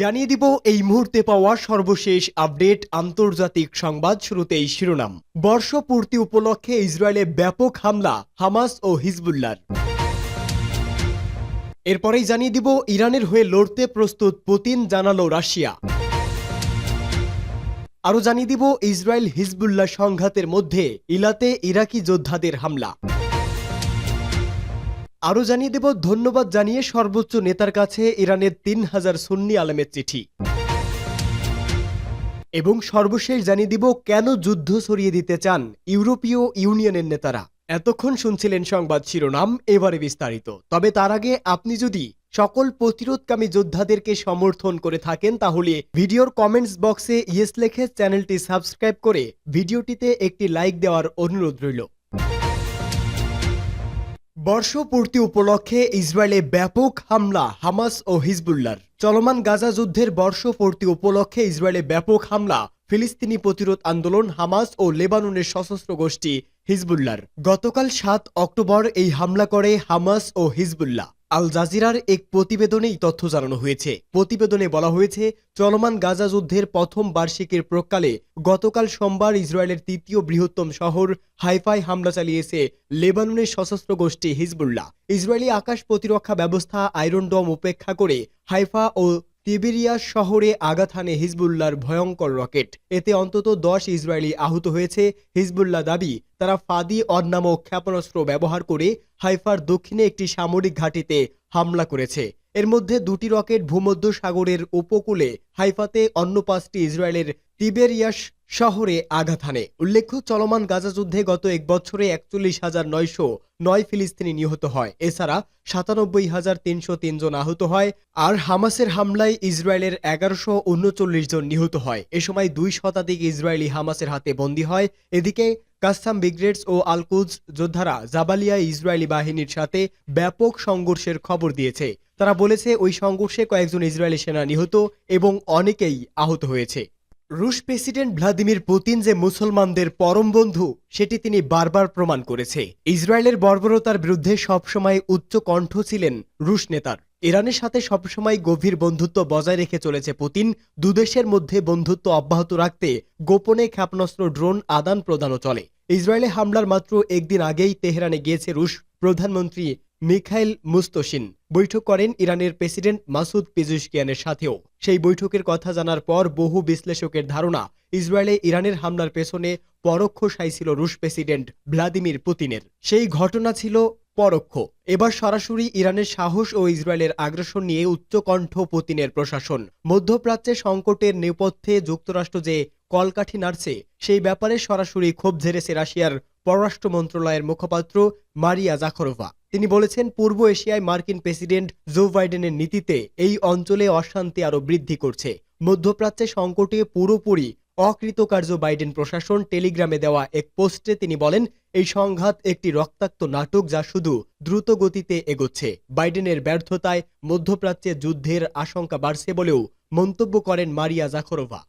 জানিয়ে দিব এই মুহূর্তে পাওয়া সর্বশেষ আপডেট আন্তর্জাতিক সংবাদ। শুরুতেই শিরোনাম। বর্ষপূর্তি উপলক্ষে ইসরায়েলে ব্যাপক হামলা হামাস ও হিজবুল্লাহর। এরপরেই জানিয়ে দিব ইরানের হয়ে লড়তে প্রস্তুত পুতিন, জানালো রাশিয়া। আরও জানিয়ে দিব ইসরায়েল হিজবুল্লাহ সংঘাতের মধ্যে ইলাতে ইরাকি যোদ্ধাদের হামলা। আরও জানিয়ে দেব ধন্যবাদ জানিয়ে সর্বোচ্চ নেতার কাছে ইরানের ৩,০০০ সুন্নি আলেমের চিঠি। এবং সর্বশেষ জানিয়ে দিব কেন যুদ্ধ সরিয়ে দিতে চান ইউরোপীয় ইউনিয়নের নেতারা। এতক্ষণ শুনছিলেন সংবাদ শিরোনাম, এবারে বিস্তারিত। তবে তার আগে আপনি যদি সকল প্রতিরোধকামী যোদ্ধাদেরকে সমর্থন করে থাকেন তাহলে ভিডিওর কমেন্টস বক্সে ইয়েস লিখে চ্যানেলটি সাবস্ক্রাইব করে ভিডিওটিতে একটি লাইক দেওয়ার অনুরোধ রইল। বর্ষপূর্তি উপলক্ষে ইসরায়েলে ব্যাপক হামলা হামাস ও হিজবুল্লাহর। চলমান গাজা যুদ্ধের বর্ষপূর্তি উপলক্ষে ইসরায়েলে ব্যাপক হামলা ফিলিস্তিনি প্রতিরোধ আন্দোলন হামাস ও লেবাননের সশস্ত্র গোষ্ঠী হিজবুল্লাহর। গতকাল ৭ অক্টোবর এই হামলা করে হামাস ও হিজবুল্লাহ। আল জাজিরার এক প্রতিবেদনেই তথ্য জানানো হয়েছে। প্রতিবেদনে বলা হয়েছে, চলমান গাজা যুদ্ধের প্রথম বার্ষিকীর প্রাক্কালে গতকাল সোমবার ইসরায়েলের তৃতীয় বৃহত্তম শহর হাইফায় হামলা চালিয়েছে লেবাননের সশস্ত্র গোষ্ঠী হিজবুল্লাহ। ইসরায়েলি আকাশ প্রতিরক্ষা ব্যবস্থা আয়রন ডোম উপেক্ষা করে হাইফা ও তিবেরিয়াস শহরে আঘাত হানে হিজবুল্লাহর ভয়ঙ্কর রকেট। এতে অন্তত ১০ ইসরায়েলি আহত হয়েছে। হিজবুল্লাহ দাবি, তারা ফাদি অদ নামক ক্ষেপণাস্ত্র ব্যবহার করে হাইফার দক্ষিণে একটি সামরিক ঘাঁটিতে হামলা করেছে। এর মধ্যে ২টি রকেট ভূমধ্য সাগরের উপকূলে হাইফাতে, অন্য ৫টি ইসরায়েলের তিবেরিয়াস শহরে আঘাত হানে। উল্লেখ্য, চলমান গাজা যুদ্ধে গত এক বছরে ৪১,৯০৯ ফিলিস্তিনি নিহত হয়। এছাড়া ৯৭,৩০৩ জন আহত হয়। আর হামাসের হামলায় ইসরায়েলের ১১৩৯ জন নিহত হয়। এ সময় ২ শতাধিক ইসরায়েলি হামাসের হাতে বন্দী হয়। এদিকে কাসাম ব্রিগেডস ও আল কুদস যোদ্ধারা জাবালিয়ায় ইসরায়েলি বাহিনীর সাথে ব্যাপক সংঘর্ষের খবর দিয়েছে। তারা বলেছে, ওই সংঘর্ষে কয়েকজন ইসরায়েলি সেনা নিহত এবং অনেকেই আহত হয়েছে। রুশ প্রেসিডেন্ট ভ্লাদিমির পুতিন যে মুসলমানদের পরম বন্ধু, সেটি তিনি বারবার প্রমাণ করেছে। ইসরায়েলের বর্বরতার বিরুদ্ধে সবসময় উচ্চ কণ্ঠ ছিলেন রুশ নেতার। ইরানের সাথে সবসময় গভীর বন্ধুত্ব বজায় রেখে চলেছে পুতিন। দুদেশের মধ্যে বন্ধুত্ব অব্যাহত রাখতে গোপনে ক্ষেপণাস্ত্র, ড্রোন আদান প্রদানও চলে। ইসরায়েলে হামলার মাত্র একদিন আগেই তেহরানে গিয়েছে রুশ প্রধানমন্ত্রী মিখাইল মুস্তশিন। বৈঠক করেন ইরানের প্রেসিডেন্ট মাসুদ পেজেশকিয়ানের সাথেও। সেই বৈঠকের কথা জানার পর বহু বিশ্লেষকের ধারণা, ইসরায়েলে ইরানের হামলার পেছনে পরোক্ষ সাই ছিল রুশ প্রেসিডেন্ট ভ্লাদিমির পুতিনের। সেই ঘটনা ছিল পরোক্ষ। এবার সরাসরি ইরানের সাহস ও ইসরায়েলের আগ্রাসন নিয়ে উচ্চকণ্ঠ পুতিনের প্রশাসন। মধ্যপ্রাচ্যে সংকটের নেপথ্যে যুক্তরাষ্ট্র যে কলকাঠি নাড়ছে, সেই ব্যাপারে সরাসরি ক্ষোভ ঝেড়েছে রাশিয়ার পররাষ্ট্র মন্ত্রণালয়ের মুখপাত্র মারিয়া জাখারোভা। তিনি বলেছেন, পূর্ব এশিয়ায় মার্কিন প্রেসিডেন্ট জো বাইডেনের নীতিতে এই অঞ্চলে অশান্তি আরও বৃদ্ধি করছে। মধ্যপ্রাচ্যে সংকটে পুরোপুরি অকৃতকার্য বাইডেন প্রশাসন। টেলিগ্রামে দেওয়া এক পোস্টে তিনি বলেন, এই সংঘাত একটি রক্তাক্ত নাটক যা শুধু দ্রুত গতিতে এগোচ্ছে। বাইডেনের ব্যর্থতায় মধ্যপ্রাচ্যে যুদ্ধের আশঙ্কা বাড়ছে বলেও মন্তব্য করেন মারিয়া জাখারোভা।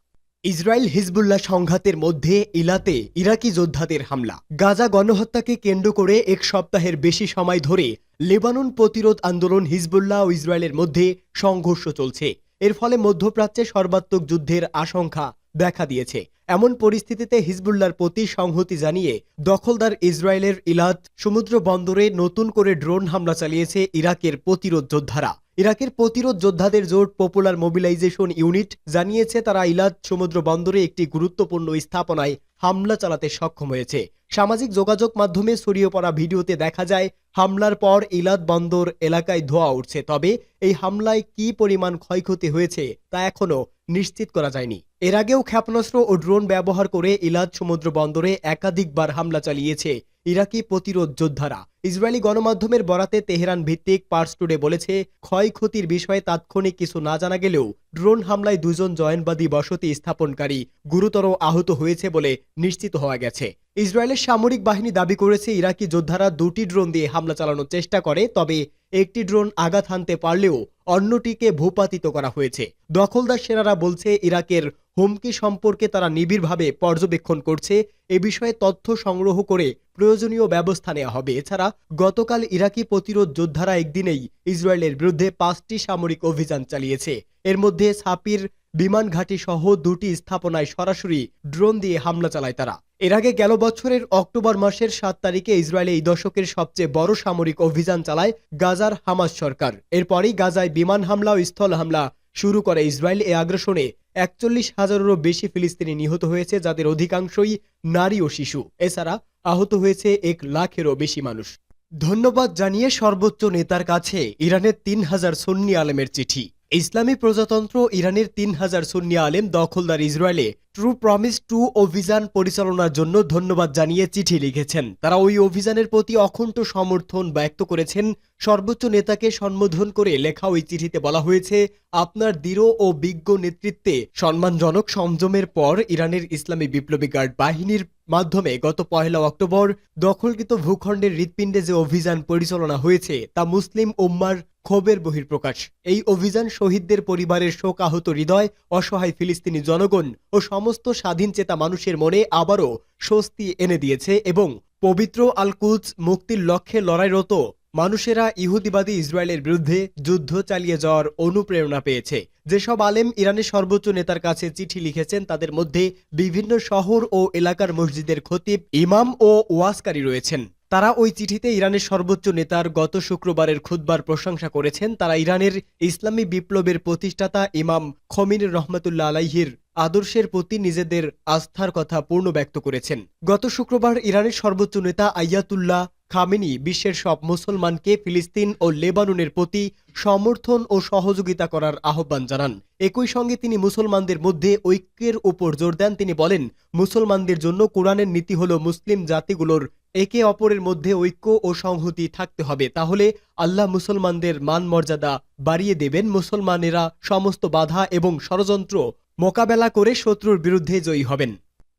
ইসরায়েল হিজবুল্লাহ সংঘাতের মধ্যে ইলাতে ইরাকি যোদ্ধাদের হামলা। গাজা গণহত্যাকে কেন্দ্র করে এক সপ্তাহের বেশি সময় ধরে লেবানন প্রতিরোধ আন্দোলন হিজবুল্লাহ ও ইসরায়েলের মধ্যে সংঘর্ষ চলছে। এর ফলে মধ্যপ্রাচ্যে সর্বাত্মক যুদ্ধের আশঙ্কা দেখা দিয়েছে। এমন পরিস্থিতিতে হিজবুল্লাহর প্রতি সংহতি জানিয়ে দখলদার ইসরায়েলের ইলাত সমুদ্র বন্দরে নতুন করে ড্রোন হামলা চালিয়েছে ইরাকের প্রতিরোধ যোদ্ধারা। ইরাকের প্রতিরোধ যোদ্ধাদের জোট পপুলার মোবিলাইজেশন ইউনিট জানিয়েছে, তারা ইলাত সমুদ্র বন্দরে একটি গুরুত্বপূর্ণ স্থাপনায় হামলা চালাতে সক্ষম হয়েছে। সামাজিক যোগাযোগ মাধ্যমে ছড়িয়ে পড়া ভিডিওতে দেখা যায়, হামলার পর ইলাত বন্দর এলাকায় ধোঁয়া উঠছে। তবে এই হামলায় কী পরিমাণ ক্ষয়ক্ষতি হয়েছে তা এখনও নিশ্চিত করা যায়নি। এর আগেও ক্ষেপণাস্ত্র ও ড্রোন ব্যবহার করে ইলাত সমুদ্র বন্দরে একাধিকবার হামলা চালিয়েছে ইরাকি প্রতিরোধ যোদ্ধারা। ইসরায়েলি গণমাধ্যমের বরাতে তেহরান ভিত্তিক পার্স টুডে বলেছে, ক্ষয়ক্ষতির বিষয়ে তাৎক্ষণিক কিছু না জানা গেলেও ড্রোন হামলায় ২ জন জয়নবাদী বসতি স্থাপনকারী গুরুতর আহত হয়েছে বলে নিশ্চিত হওয়া গেছে। ইসরায়েলের সামরিক বাহিনী দাবি করেছে, ইরাকি যোদ্ধারা ২টি ড্রোন দিয়ে হামলা চালানোর চেষ্টা করে। তবে একটি ড্রোন আঘাত হানতে পারলেও অন্যটিকে ভূপাতিত করা হয়েছে। দখলদার সেনারা বলছে ইরাকের হুমকি সম্পর্কে তারা নিবিড়ভাবে পর্যবেক্ষণ করছে। এ বিষয়ে তথ্য সংগ্রহ করে প্রয়োজনীয় ব্যবস্থা নেওয়া হবে। এছাড়া গতকাল ইরাকি প্রতিরোধ যোদ্ধারা একদিনেই ইসরায়েলের বিরুদ্ধে 5টি সামরিক অভিযান চালিয়েছে। এর মধ্যে সাপির বিমান ঘাঁটি সহ 2টি স্থাপনায় সরাসরি ড্রোন দিয়ে হামলা চালায় তারা। এর আগে গেল বছরের অক্টোবর মাসের 7 তারিখে ইসরায়েলে এই দশকের সবচেয়ে বড় সামরিক অভিযান চালায় গাজার হামাস সরকার। এরপরই গাজায় বিমান হামলা ও স্থল হামলা শুরু করে ইসরায়েল। এই আগ্রাসনে 41,000-এরও বেশি ফিলিস্তিনি নিহত হয়েছে, যাদের অধিকাংশই নারী ও শিশু। এছাড়া আহত হয়েছে 1 লাখেরও বেশি মানুষ। ধন্যবাদ জানিয়ে সর্বোচ্চ নেতার কাছে ইরানের 3,000 সুন্নি আলেমের চিঠি। ইসলামী প্রজাতন্ত্র ইরানের 3,000 সুন্নি আলেম দখলদার ইসরায়েলে ট্রু প্রমিস 2 অভিযান পরিচালনার জন্য ধন্যবাদ জানিয়ে চিঠি লিখেছেন। তারা ওই অভিযানের প্রতি অকুণ্ঠ সমর্থন ব্যক্ত করেছেন। সর্বোচ্চ নেতাকে সম্বোধন করে লেখা ওই চিঠিতে বলা হয়েছে, আপনার দৃঢ় ও বিজ্ঞ নেতৃত্বে সম্মানজনক সংযমের পর ইরানের ইসলামী বিপ্লবী গার্ড বাহিনীর মাধ্যমে গত 1 অক্টোবর দখলকৃত ভূখণ্ডের হৃৎপিণ্ডে যে অভিযান পরিচালনা হয়েছে তা মুসলিম উম্মার ক্ষোভের বহিঃপ্রকাশ। এই অভিযান শহীদদের পরিবারের শোকাহত হৃদয়, অসহায় ফিলিস্তিনি জনগণ ও সমস্ত স্বাধীনচেতা মানুষের মনে আবারও স্বস্তি এনে দিয়েছে এবং পবিত্র আল কুদস মুক্তির লক্ষ্যে লড়াইরত মানুষেরা ইহুদিবাদী ইসরায়েলের বিরুদ্ধে যুদ্ধ চালিয়ে যাওয়ার অনুপ্রেরণা পেয়েছে। যেসব আলেম ইরানের সর্বোচ্চ নেতার কাছে চিঠি লিখেছেন তাদের মধ্যে বিভিন্ন শহর ও এলাকার মসজিদের খতিব, ইমাম ও ওয়াজকারী রয়েছেন। তারা ওই চিঠিতে ইরানের সর্বোচ্চ নেতার গত শুক্রবারের খুতবার প্রশংসা করেছেন। তারা ইরানের ইসলামী বিপ্লবের প্রতিষ্ঠাতা ইমাম খমিনি রহমতুল্লাহ আলাইহির আদর্শের প্রতি নিজেদের আস্থার কথা পূর্ণ ব্যক্ত করেছেন। গত শুক্রবার ইরানের সর্বোচ্চ নেতা আয়াতুল্লাহ খামেনি বিশ্বের সব মুসলমানকে ফিলিস্তিন ও লেবাননের প্রতি সমর্থন ও সহযোগিতা করার আহ্বান জানান। একই সঙ্গে তিনি মুসলমানদের মধ্যে ঐক্যের উপর জোর দেন। তিনি বলেন, মুসলমানদের জন্য কোরআনের নীতি হলো মুসলিম জাতিগুলোর একে অপরের মধ্যে ঐক্য ও সংহতি থাকতে হবে, তাহলে আল্লাহ মুসলমানদের মান মর্যাদা বাড়িয়ে দেবেন। মুসলমানেরা সমস্ত বাধা এবং ষড়যন্ত্র মোকাবেলা করে শত্রুর বিরুদ্ধে জয়ী হবেন।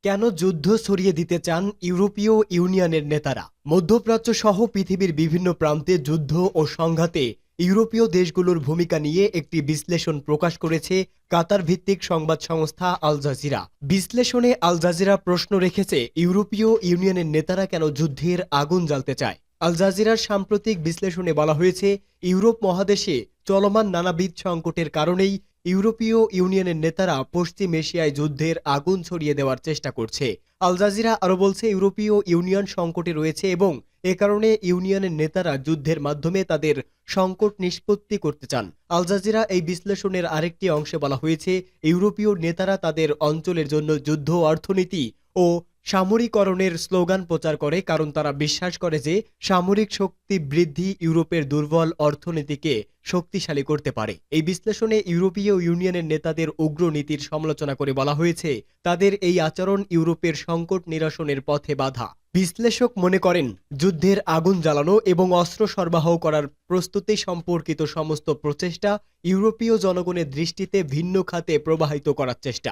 কেন যুদ্ধ ছড়িয়ে দিতে চান ইউরোপীয় ইউনিয়নের নেতারা? মধ্যপ্রাচ্য সহ পৃথিবীর বিভিন্ন প্রান্তে যুদ্ধ ও সংঘাতে ইউরোপীয় দেশগুলোর ভূমিকা নিয়ে একটি বিশ্লেষণ প্রকাশ করেছে কাতার ভিত্তিক সংবাদ সংস্থা আল জাজিরা। বিশ্লেষণে আল জাজিরা প্রশ্ন রেখেছে, ইউরোপীয় ইউনিয়নের নেতারা কেন যুদ্ধের আগুন জ্বালতে চায়। আল জাজিরার সাম্প্রতিক বিশ্লেষণে বলা হয়েছে, ইউরোপ মহাদেশে চলমান নানাবিধ সংকটের কারণেই ইউরোপীয় ইউনিয়নের নেতারা পশ্চিম এশিয়ায় যুদ্ধের আগুন ছড়িয়ে দেওয়ার চেষ্টা করছে। আল জাজিরা আরও বলছে, ইউরোপীয় ইউনিয়ন সংকটে রয়েছে এবং এ কারণে ইউনিয়নের নেতারা যুদ্ধের মাধ্যমে তাদের সংকট নিষ্পত্তি করতে চান। আল জাজিরা এই বিশ্লেষণের আরেকটি অংশে বলা হয়েছে, ইউরোপীয় নেতারা তাদের অঞ্চলের জন্য যুদ্ধ, অর্থনীতি ও সামরিকরণের স্লোগান প্রচার করে, কারণ তারা বিশ্বাস করে যে সামরিক শক্তি বৃদ্ধি ইউরোপের দুর্বল অর্থনীতিকে শক্তিশালী করতে পারে। এই বিশ্লেষণে ইউরোপীয় ইউনিয়নের নেতাদের উগ্র নীতির সমালোচনা করে বলা হয়েছে, তাদের এই আচরণ ইউরোপের সংকট নিরসনের পথে বাধা। বিশ্লেষক মনে করেন, যুদ্ধের আগুন জ্বালানো এবং অস্ত্র সরবরাহ করার প্রস্তুতি সম্পর্কিত সমস্ত প্রচেষ্টা ইউরোপীয় জনগণের দৃষ্টিতে ভিন্ন খাতে প্রবাহিত করার চেষ্টা।